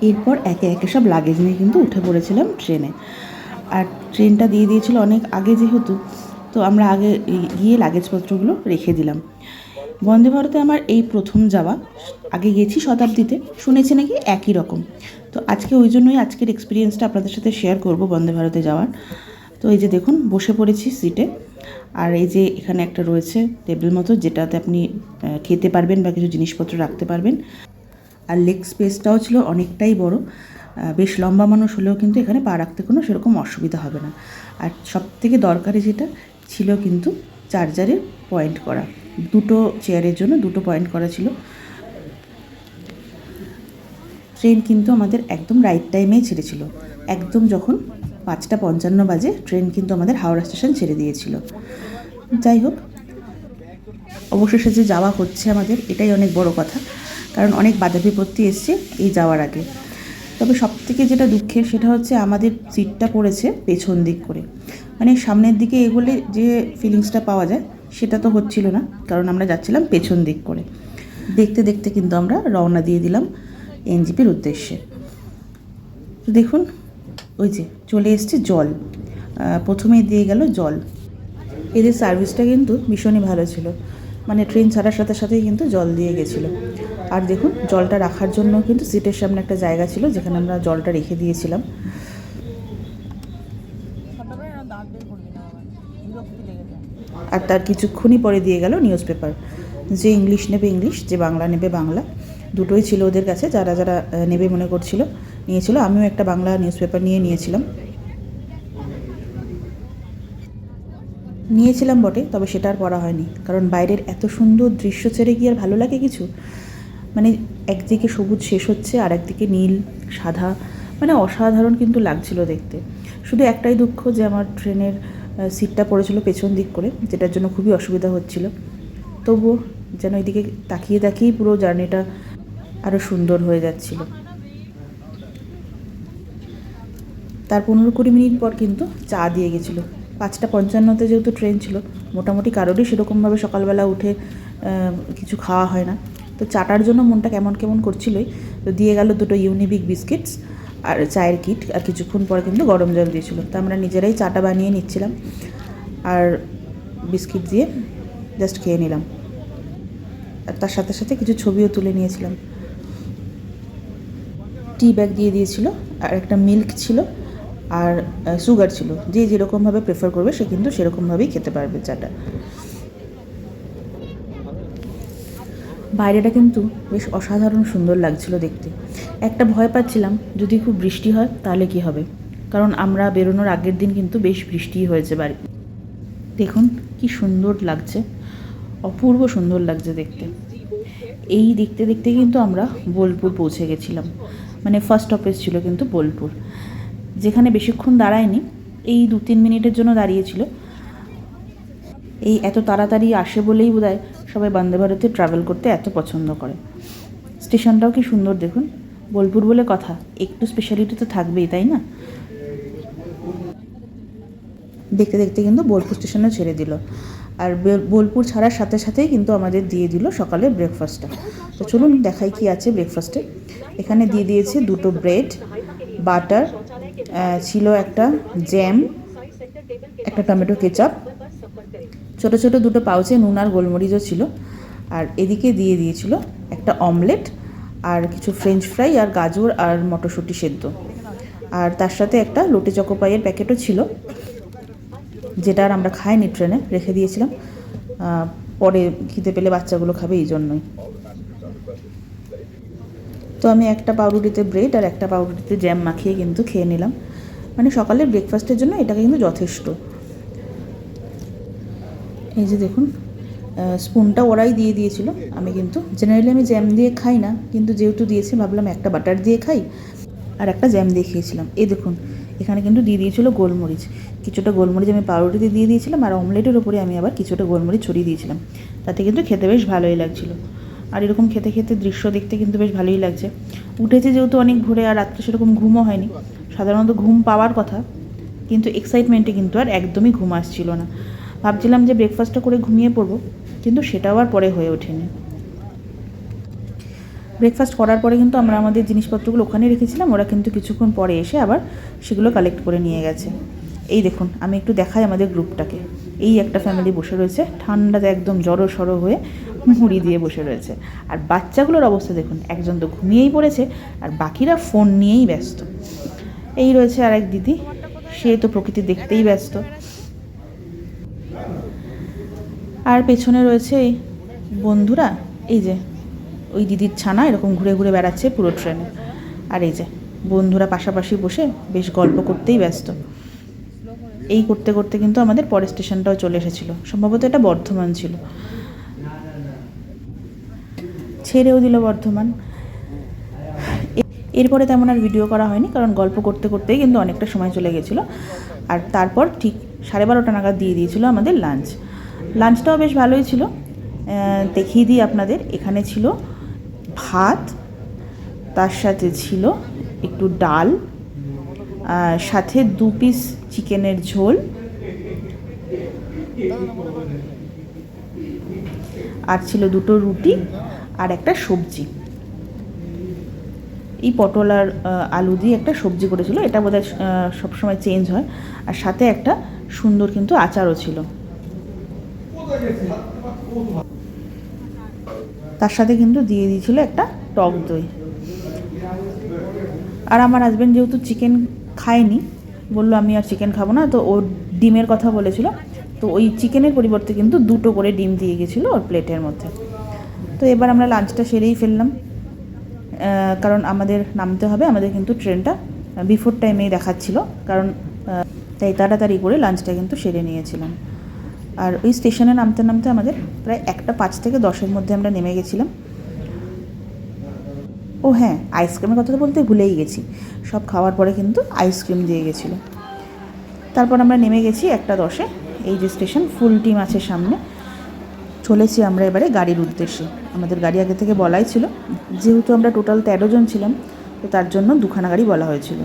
এরপর একে একে সব লাগেজ নিয়ে কিন্তু উঠে পড়েছিলাম ট্রেনে। আর ট্রেনটা দিয়ে দিয়েছিল অনেক আগে যেহেতু, তো আমরা আগে গিয়ে লাগেজপত্রগুলো রেখে দিলাম। বন্দে ভারতে আমার এই প্রথম যাওয়া। আগে গেছি শতাব্দীতে, শুনেছি নাকি একই রকম। তো আজকে ওই জন্যই আজকের এক্সপিরিয়েন্সটা আপনাদের সাথে শেয়ার করব বন্দে ভারতে যাওয়ার। তো এই যে দেখুন, বসে পড়েছি সিটে। আর এই যে এখানে একটা রয়েছে টেবিল মতো, যেটাতে আপনি খেতে পারবেন বা কিছু জিনিসপত্র রাখতে পারবেন। আর লেগ স্পেসটাও ছিল অনেকটাই বড়। বেশ লম্বা মানুষ হলেও কিন্তু এখানে পা রাখতে কোনো সেরকম অসুবিধা হবে না। আর সবথেকে দরকারি যেটা ছিল কিন্তু চার্জারের পয়েন্ট করা। দুটো চেয়ারের জন্য দুটো পয়েন্ট করা ছিল। ট্রেন কিন্তু আমাদের একদম রাইট টাইমেই ছেড়েছিল। একদম যখন 5:55 বাজে ট্রেন কিন্তু আমাদের হাওড়া স্টেশন ছেড়ে দিয়েছিল। যাই হোক, অবশেষে যে যাওয়া হচ্ছে আমাদের, এটাই অনেক বড় কথা, কারণ অনেক বাধা বিপত্তি এসছে এই যাওয়ার আগে। তবে সবথেকে যেটা দুঃখের সেটা হচ্ছে আমাদের সিটটা পড়েছে পেছন দিক করে। মানে সামনের দিকে এগোলে যে ফিলিংসটা পাওয়া যায় সেটা তো হচ্ছিল না, কারণ আমরা যাচ্ছিলাম পেছন দিক করে। দেখতে দেখতে কিন্তু আমরা রওনা দিয়ে দিলাম এনজেপির উদ্দেশ্যে। তো দেখুন, ওই যে চলে এসছে জল। প্রথমেই দিয়ে গেল জল। এদের সার্ভিসটা কিন্তু ভীষণই ভালো ছিল। মানে ট্রেন ছাড়ার সাথে সাথেই কিন্তু জল দিয়ে গেছিলো। আর দেখুন, জলটা রাখার জন্য কিন্তু সিটের সামনে একটা জায়গা ছিল যেখানে আমরা জলটা রেখে দিয়েছিলাম। আর তার কিছুক্ষণই পরে দিয়ে গেল নিউজ পেপার। যে ইংলিশ নেবে ইংলিশ, যে বাংলা নেবে বাংলা, দুটোই ছিল ওদের কাছে। যারা যারা নেবে মনে করছিল নিয়েছিল। আমিও একটা বাংলা নিউজ পেপার নিয়েছিলাম বটে, তবে সেটা আর পড়া হয়নি, কারণ বাইরের এত সুন্দর দৃশ্য ছেড়ে কি আর ভালো লাগে কিছু। মানে একদিকে সবুজ শেষ হচ্ছে আর একদিকে নীল সাদা, মানে অসাধারণ কিন্তু লাগছিল দেখতে। শুধু একটাই দুঃখ যে আমার ট্রেনের সিটটা পড়েছিল পেছন দিক করে, যেটার জন্য খুবই অসুবিধা হচ্ছিল। তবুও যেন এদিকে তাকিয়ে তাকিয়েই পুরো জার্নিটা আরও সুন্দর হয়ে যাচ্ছিল। তার 15-20 মিনিট পর কিন্তু চা দিয়ে গেছিলো। 5:55 যেহেতু ট্রেন ছিল, মোটামুটি কারোরই সেরকমভাবে সকালবেলা উঠে কিছু খাওয়া হয় না। তো চাটার জন্য মনটা কেমন কেমন করছিলই। তো দিয়ে গেল দুটো ইউনিবিক বিস্কিটস আর চায়ের কিট, আর কিছুক্ষণ পরে কিন্তু গরম জল দিয়েছিল। তো আমরা নিজেরাই চাটা বানিয়ে নিচ্ছিলাম আর বিস্কিট দিয়ে জাস্ট খেয়ে নিলাম। আর তার সাথে সাথে কিছু ছবিও তুলে নিয়েছিলাম। টি ব্যাগ দিয়ে দিয়েছিল, আর একটা মিল্ক ছিল, আর সুগার ছিল। যে যেরকমভাবে প্রেফার করবে সে কিন্তু সেরকমভাবেই খেতে পারবে চাটা। বাইরেটা কিন্তু বেশ অসাধারণ সুন্দর লাগছিল দেখতে। একটা ভয় পাচ্ছিলাম, যদি খুব বৃষ্টি হয় তাহলে কি হবে, কারণ আমরা বেরোনোর আগের দিন কিন্তু বেশ বৃষ্টিই হয়েছে বাড়ি। দেখুন কি সুন্দর লাগছে, অপূর্ব সুন্দর লাগছে দেখতে। এই দেখতে দেখতে কিন্তু আমরা বোলপুর পৌঁছে গেছিলাম। মানে ফার্স্ট স্টপেজ ছিল কিন্তু বোলপুর, যেখানে বেশিক্ষণ দাঁড়ায়নি, এই 2-3 মিনিটের জন্য দাঁড়িয়েছিল। এই এত তাড়াতাড়ি আসে বলেই বোধহয় সবাই বন্দে ভারতে ট্রাভেল করতে এত পছন্দ করে। স্টেশনটাও কি সুন্দর দেখুন। বোলপুর বলে কথা, একটু স্পেশালিটি তো থাকবেই, তাই না? দেখতে দেখতে কিন্তু বোলপুর স্টেশনে ছেড়ে দিল। আর বোলপুর ছাড়ার সাথে সাথেই কিন্তু আমাদের দিয়ে দিল সকালের ব্রেকফাস্টটা। তো চলুন দেখাই কি আছে ব্রেকফাস্টে। এখানে দিয়ে দিয়েছে দুটো ব্রেড, বাটার, ছিল একটা জ্যাম, একটা টমেটো কেচাপ, ছোটো ছোটো দুটো পাউচে নুন আর গোলমরিচও ছিল। আর এদিকে দিয়ে দিয়েছিল একটা অমলেট, আর কিছু ফ্রেঞ্চ ফ্রাই, আর গাজর আর মটরশুঁটি সেদ্ধ। আর তার সাথে একটা লোটে চকোপাইয়ের প্যাকেটও ছিল, যেটা আর আমরা খাইনি, ট্রেনে রেখে দিয়েছিলাম। পরে খিদে পেলে বাচ্চাগুলো খাবে এই জন্যই। তো আমি একটা পাউরুটিতে ব্রেড আর একটা পাউরুটিতে জ্যাম মাখিয়ে কিন্তু খেয়ে নিলাম। মানে সকালের ব্রেকফাস্টের জন্য এটা কিন্তু যথেষ্ট। এই যে দেখুন, স্পুনটা ওরাই দিয়ে দিয়েছিল। আমি কিন্তু জেনারেলি আমি জ্যাম দিয়ে খাই না, কিন্তু যেহেতু দিয়েছি ভাবলাম একটা বাটার দিয়ে খাই, আর একটা জ্যাম দিয়ে খেয়েছিলাম। এই দেখুন, এখানে কিন্তু দিয়ে দিয়েছিল গোলমরিচ। কিছুটা গোলমরিচ আমি পাউরুটিতে দিয়ে দিয়েছিলাম, আর অমলেটের ওপরে আমি আবার কিছুটা গোলমরিচ ছড়িয়ে দিয়েছিলাম। তাতে কিন্তু খেতে বেশ ভালোই লাগছিলো। আর এরকম খেতে খেতে দৃশ্য দেখতে কিন্তু বেশ ভালোই লাগছে। উঠেছে যেহেতু অনেক ভোরে, আর রাত্রে সেরকম ঘুমও হয়নি। সাধারণত ঘুম পাওয়ার কথা, কিন্তু এক্সাইটমেন্টে কিন্তু আর একদমই ঘুম আসছিল না। ভাবছিলাম যে ব্রেকফাস্টটা করে ঘুমিয়ে পড়বো, কিন্তু সেটাও আর পরে হয়ে ওঠেনি। ব্রেকফাস্ট করার পরে কিন্তু আমরা আমাদের জিনিসপত্রগুলো ওখানে রেখেছিলাম, ওরা কিন্তু কিছুক্ষণ পরে এসে আবার সেগুলো কালেক্ট করে নিয়ে গেছে। এই দেখুন, আমি একটু দেখাই আমাদের গ্রুপটাকে। এই একটা ফ্যামিলি বসে রয়েছে ঠান্ডাতে একদম জড়ো সড়ো হয়ে মুড়ি দিয়ে বসে রয়েছে। আর বাচ্চাগুলোর অবস্থা দেখুন, একজন তো ঘুমিয়েই পড়েছে আর বাকিরা ফোন নিয়েই ব্যস্ত। এই রয়েছে আর এক দিদি, সে তো প্রকৃতি দেখতেই ব্যস্ত। আর পেছনে রয়েছে এই বন্ধুরা, এই যে ওই দিদির ছানা এরকম ঘুরে ঘুরে বেড়াচ্ছে পুরো ট্রেনে। আর এই যে বন্ধুরা পাশাপাশি বসে বেশ গল্প করতেই ব্যস্ত। এই করতে করতে কিন্তু আমাদের পরের স্টেশনটাও চলে এসেছিলো, সম্ভবত এটা বর্ধমান ছিল। ছেড়েও দিল বর্ধমান। এরপরে তেমন আর ভিডিও করা হয়নি, কারণ গল্প করতে করতেই কিন্তু অনেকটা সময় চলে গেছিলো। আর তারপর ঠিক 12:30 নাগাদ দিয়ে দিয়েছিল আমাদের লাঞ্চ। লাঞ্চটাও বেশ ভালোই ছিল, দেখিয়ে দিই আপনাদের। এখানে ছিল ভাত, তার সাথে ছিল একটু ডাল, সাথে 2 পিস চিকেনের ঝোল, আর ছিল 2টো রুটি আর একটা সবজি। এই পটল আর আলু দিয়ে একটা সবজি করেছিল, এটা বোধহয় সবসময় চেঞ্জ হয়। আর সাথে একটা সুন্দর কিন্তু আচারও ছিল। তার সাথে কিন্তু দিয়ে দিয়েছিল একটা টক দই। আর আমার হাজব্যান্ড যেহেতু চিকেন খায়নি, বললো আমি আর চিকেন খাবো না, তো ও ডিমের কথা বলেছিল, তো ওই চিকেনের পরিবর্তে কিন্তু 2টো করে ডিম দিয়ে গেছিলো ওর প্লেটের মধ্যে। তো এবার আমরা লাঞ্চটা সেরেই ফেললাম, কারণ আমাদের নামতে হবে। আমাদের কিন্তু ট্রেনটা বিফোর টাইমেই দেখাচ্ছিল, কারণ তাই তাড়াতাড়ি করে লাঞ্চটা কিন্তু সেরে নিয়েছিলাম। আর ওই স্টেশনে নামতে নামতে আমাদের প্রায় 1:05 থেকে 10-এর মধ্যে আমরা নেমে গেছিলাম। ও হ্যাঁ, আইসক্রিমের কথা তো বলতে ভুলেই গেছি, সব খাওয়ার পরে কিন্তু আইসক্রিম দিয়ে গেছিলো। তারপর আমরা নেমে গেছি 1:10-এ। এই যে স্টেশন, ফুল টিম আছে সামনে। চলেছি আমরা এবারে গাড়ির উদ্দেশ্যে। আমাদের গাড়ি আগে থেকে বলাই ছিল, যেহেতু আমরা টোটাল 13 জন ছিলাম, তো তার জন্য 2খানা গাড়ি বলা হয়েছিল।